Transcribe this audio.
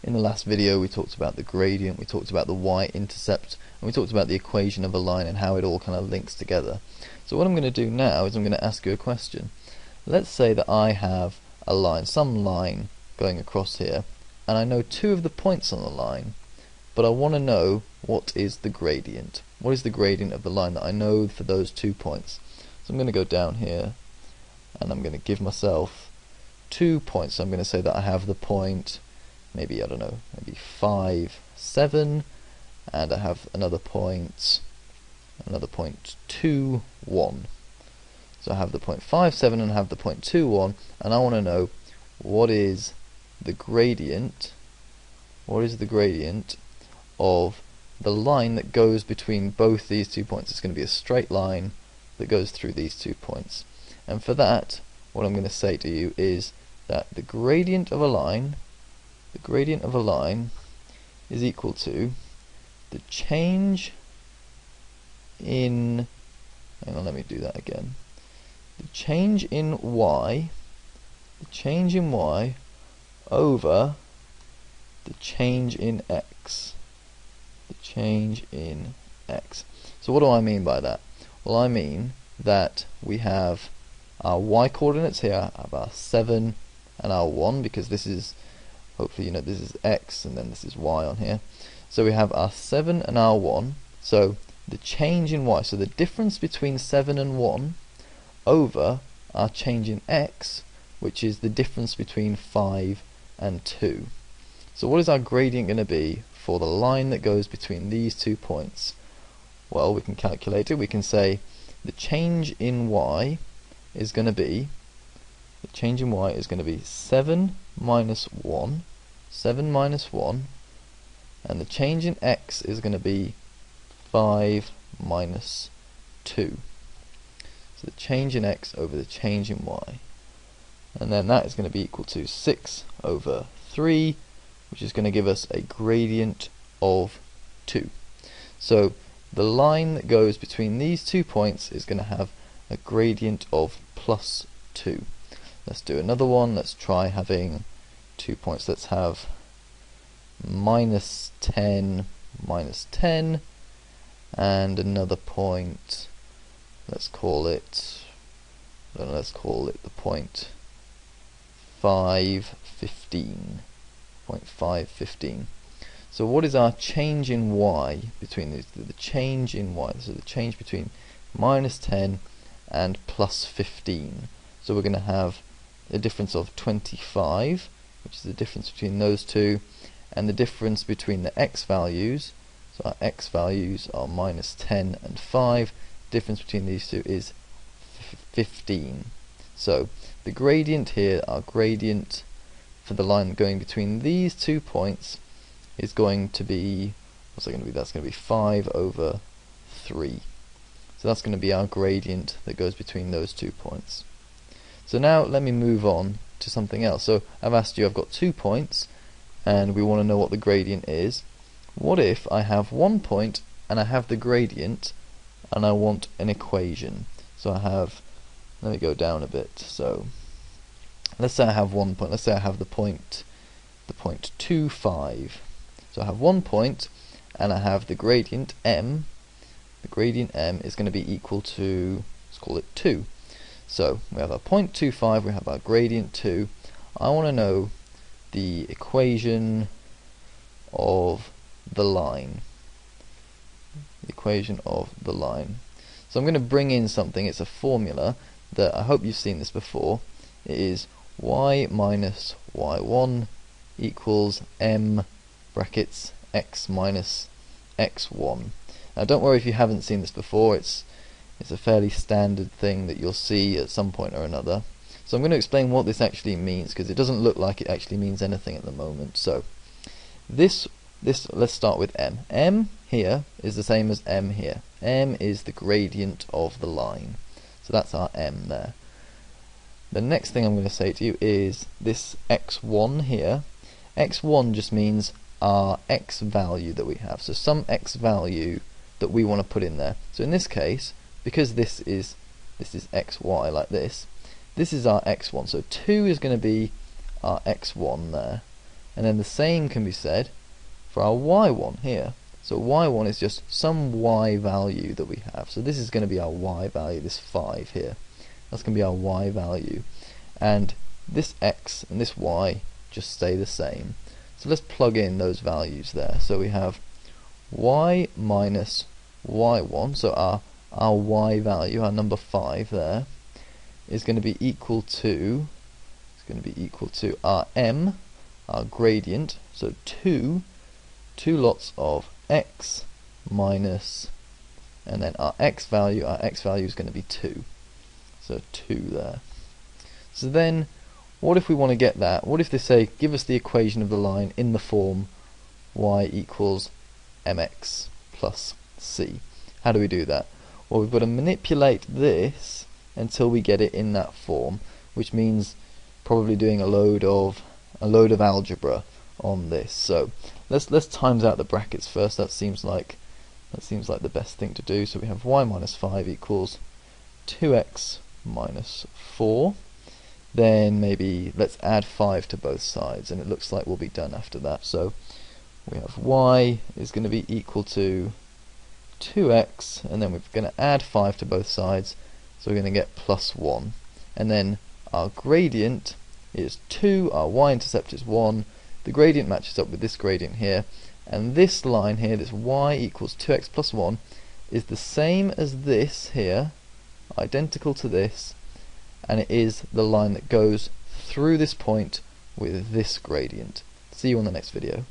In the last video we talked about the gradient, we talked about the y-intercept, and we talked about the equation of a line and how it all kind of links together. So what I'm going to do now is I'm going to ask you a question. Let's say that I have a line, some line going across here, and I know two of the points on the line, but I want to know what is the gradient. What is the gradient of the line that I know for those 2 points? So I'm going to go down here and I'm going to give myself 2 points. So I'm going to say that I have the point, maybe, I don't know, maybe 5, 7, and I have another point 2, 1. So I have the point 5, 7 and I have the point 2, 1, and I want to know what is the gradient of the line that goes between both these 2 points. It's going to be a straight line that goes through these 2 points. And for that, what I'm going to say to you is that the gradient of a line is equal to the change in, hang on, let me do that again. The change in y over the change in x. The change in x. So what do I mean by that? Well, I mean that we have our y coordinates here, I have our 7 and our 1, because this is, hopefully you know, this is x and then this is y on here. So we have our 7 and our 1. So the change in y, so the difference between 7 and 1 over our change in x, which is the difference between 5 and 2. So what is our gradient going to be for the line that goes between these 2 points? Well, we can calculate it. We can say the change in y is going to be 7 minus 1, and the change in x is going to be 5 minus 2. So the change in x over the change in y, and then that is going to be equal to 6 over 3, which is going to give us a gradient of 2. So the line that goes between these 2 points is going to have a gradient of plus 2. Let's do another one. Let's try having 2 points. Let's have minus 10, and another point. Let's call it the point 5, 15. Point 5, 15. So what is our change in y between these? The change in y, so the change between minus 10 and plus 15. So we're going to have a difference of 25, which is the difference between those two, and the difference between the x values. So our x values are minus 10 and 5. Difference between these two is 15. So the gradient here, our gradient for the line going between these 2 points, is going to be, what's that going to be? That's going to be 5 over 3. So that's going to be our gradient that goes between those 2 points. So now let me move on to something else. So I've asked you, I've got 2 points and we want to know what the gradient is. What if I have 1 point and I have the gradient and I want an equation? So I have, let me go down a bit. So let's say I have 1 point. Let's say I have the point 2, 5. So I have 1 point and I have the gradient m. The gradient m is going to be equal to, let's call it 2. So we have our point 2,5, we have our gradient 2. I want to know the equation of the line. The equation of the line. So I'm going to bring in something. It's a formula that I hope you've seen this before. It is y minus y1 equals m brackets x minus x1. Now don't worry if you haven't seen this before. It's a fairly standard thing that you'll see at some point or another. So I'm going to explain what this actually means, because it doesn't look like it actually means anything at the moment. So this let's start with m. M here is the same as m here. M is the gradient of the line. So that's our m there. The next thing I'm going to say to you is this x1 here. X1 just means our x value that we have. So some x value that we want to put in there. So in this case, because this is xy like this is our x1. So 2 is going to be our x1 there. And then the same can be said for our y1 here. So y1 is just some y value that we have. So this is going to be our y value, this 5 here. That's going to be our y value. And this x and this y just stay the same. So let's plug in those values there. So we have y minus y1, so our y value, our number 5 there, is going to be equal to, our m, our gradient, so two lots of x minus, and then our x value is going to be 2. So 2 there. So then, what if we want to get that? What if they say, give us the equation of the line in the form y equals mx plus c? How do we do that? Well, we've got to manipulate this until we get it in that form, which means probably doing a load of algebra on this. So let's times out the brackets first. That seems like the best thing to do. So we have y minus 5 equals 2x minus 4. Then maybe let's add 5 to both sides, and it looks like we'll be done after that. So we have y is going to be equal to 2x, and then we're going to add 5 to both sides, so we're going to get plus 1. And then our gradient is 2, our y-intercept is 1, the gradient matches up with this gradient here, and this line here, this y equals 2x plus 1, is the same as this here, identical to this, and it is the line that goes through this point with this gradient. See you on the next video.